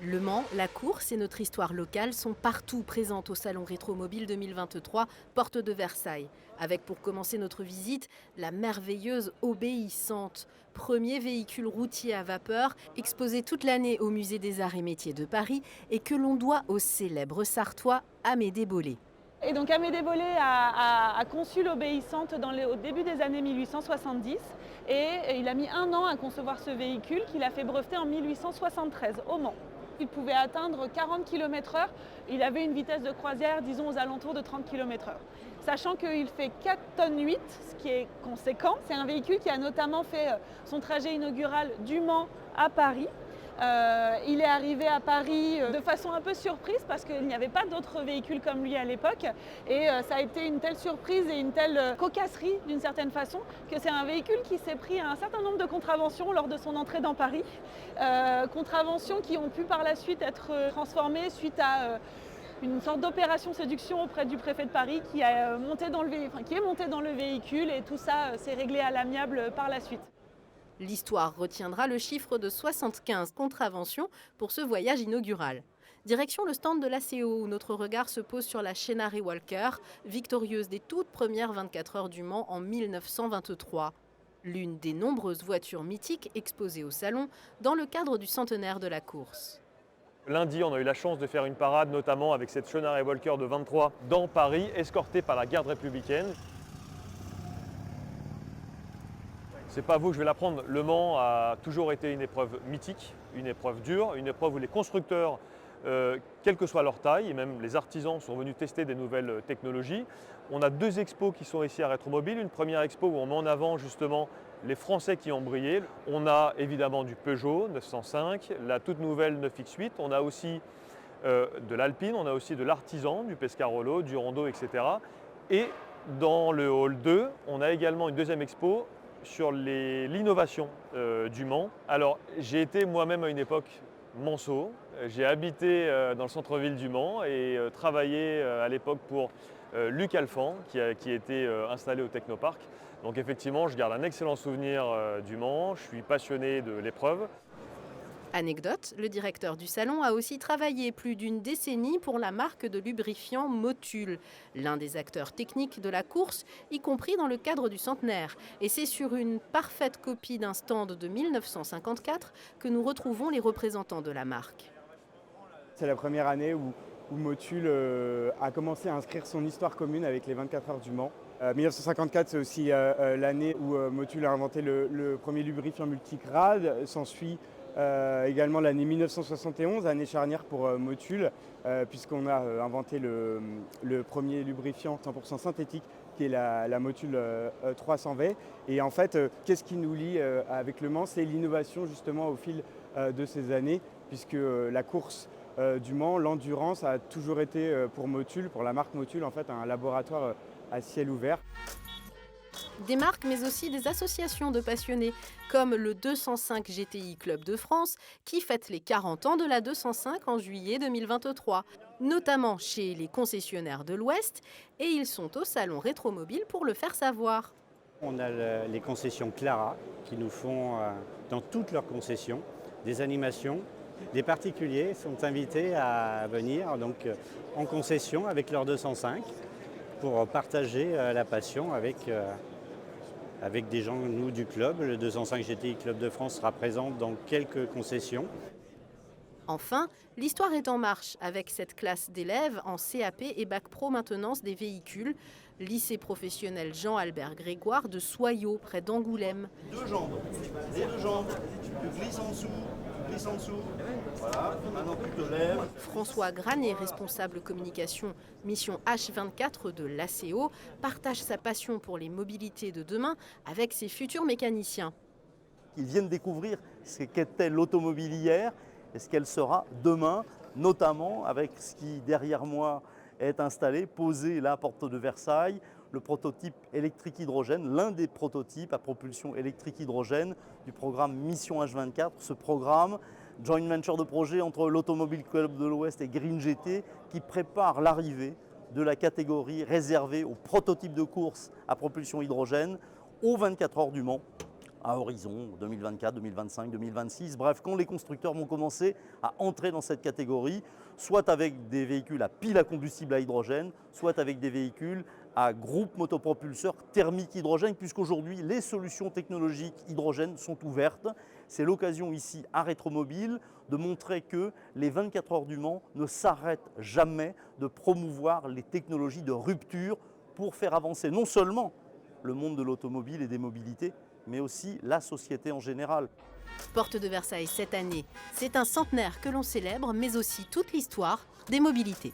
Le Mans, la course et notre histoire locale sont partout présentes au Salon Rétromobile 2023, porte de Versailles. Avec pour commencer notre visite, la merveilleuse Obéissante, premier véhicule routier à vapeur exposé toute l'année au Musée des Arts et Métiers de Paris et que l'on doit au célèbre Sartois Amédée Bollé. Et donc Amédée Bollé a conçu l'Obéissante au début des années 1870 et il a mis 1 an à concevoir ce véhicule qu'il a fait breveter en 1873 au Mans. Il pouvait atteindre 40 km/h, il avait une vitesse de croisière disons aux alentours de 30 km/h. Sachant qu'il fait 4 tonnes 8, ce qui est conséquent. C'est un véhicule qui a notamment fait son trajet inaugural du Mans à Paris. Il est arrivé à Paris de façon un peu surprise parce qu'il n'y avait pas d'autres véhicules comme lui à l'époque et ça a été une telle surprise et une telle cocasserie d'une certaine façon que c'est un véhicule qui s'est pris un certain nombre de contraventions lors de son entrée dans Paris. Contraventions qui ont pu par la suite être transformées suite à une sorte d'opération séduction auprès du préfet de Paris qui est monté dans le véhicule et tout ça s'est réglé à l'amiable par la suite. L'histoire retiendra le chiffre de 75 contraventions pour ce voyage inaugural. Direction le stand de l'ACO où notre regard se pose sur la Chenare Walker, victorieuse des toutes premières 24 heures du Mans en 1923. L'une des nombreuses voitures mythiques exposées au salon dans le cadre du centenaire de la course. Lundi, on a eu la chance de faire une parade, notamment avec cette Chenare Walker de 23 dans Paris, escortée par la garde républicaine. C'est pas vous que je vais l'apprendre, Le Mans a toujours été une épreuve mythique, une épreuve dure, une épreuve où les constructeurs, quelle que soit leur taille, et même les artisans sont venus tester des nouvelles technologies. On a 2 expos qui sont ici à Rétromobile. Une première expo où on met en avant justement les Français qui ont brillé. On a évidemment du Peugeot 905, la toute nouvelle 9X8. On a aussi de l'Alpine, on a aussi de l'artisan, du Pescarolo, du Rondo, etc. Et dans le hall 2, on a également une deuxième expo sur l'innovation du Mans. Alors j'ai été moi-même à une époque manceau, j'ai habité dans le centre-ville du Mans et travaillé à l'époque pour Luc Alphand qui était installé au Technoparc. Donc effectivement je garde un excellent souvenir du Mans, je suis passionné de l'épreuve. Anecdote, le directeur du salon a aussi travaillé plus d'une décennie pour la marque de lubrifiant Motul, l'un des acteurs techniques de la course, y compris dans le cadre du centenaire. Et c'est sur une parfaite copie d'un stand de 1954 que nous retrouvons les représentants de la marque. C'est la première année où Motul a commencé à inscrire son histoire commune avec les 24 heures du Mans. 1954, c'est aussi l'année où Motul a inventé le premier lubrifiant multicrade. S'ensuit également l'année 1971, année charnière pour Motul, puisqu'on a inventé le premier lubrifiant 100% synthétique, qui est la Motul 300V. Et en fait, qu'est-ce qui nous lie avec Le Mans? C'est l'innovation justement au fil de ces années, puisque la course du Mans, l'endurance a toujours été pour Motul, pour la marque Motul, en fait, un laboratoire à ciel ouvert. Des marques mais aussi des associations de passionnés comme le 205 GTI Club de France qui fête les 40 ans de la 205 en juillet 2023, notamment chez les concessionnaires de l'Ouest et ils sont au salon Rétromobile pour le faire savoir. On a les concessions Clara qui nous font dans toutes leurs concessions des animations. Des particuliers sont invités à venir donc, en concession avec leur 205 pour partager la passion avec des gens, nous, du club. Le 205 GTI Club de France sera présent dans quelques concessions. Enfin, l'histoire est en marche avec cette classe d'élèves en CAP et Bac Pro maintenance des véhicules, lycée professionnel Jean-Albert Grégoire de Soyaux, près d'Angoulême. 2 jambes, les 2 jambes, tu glisses en dessous, voilà, maintenant tu te lèves. François Granet, responsable communication mission H24 de l'ACO, partage sa passion pour les mobilités de demain avec ses futurs mécaniciens. Ils viennent découvrir ce qu'était l'automobile hier et ce qu'elle sera demain, notamment avec ce qui derrière moi est installé, posé là à Porte de Versailles, le prototype électrique hydrogène, l'un des prototypes à propulsion électrique hydrogène du programme Mission H24. Ce programme, joint venture de projet entre l'Automobile Club de l'Ouest et Green GT, qui prépare l'arrivée de la catégorie réservée aux prototypes de course à propulsion hydrogène aux 24 heures du Mans à horizon 2024, 2025, 2026. Bref, quand les constructeurs vont commencer à entrer dans cette catégorie, soit avec des véhicules à pile à combustible à hydrogène, soit avec des véhicules à groupe motopropulseur thermique hydrogène, puisqu'aujourd'hui les solutions technologiques hydrogène sont ouvertes. C'est l'occasion ici à Rétromobile de montrer que les 24 heures du Mans ne s'arrêtent jamais de promouvoir les technologies de rupture pour faire avancer non seulement le monde de l'automobile et des mobilités, mais aussi la société en général. Porte de Versailles cette année, c'est un centenaire que l'on célèbre, mais aussi toute l'histoire des mobilités.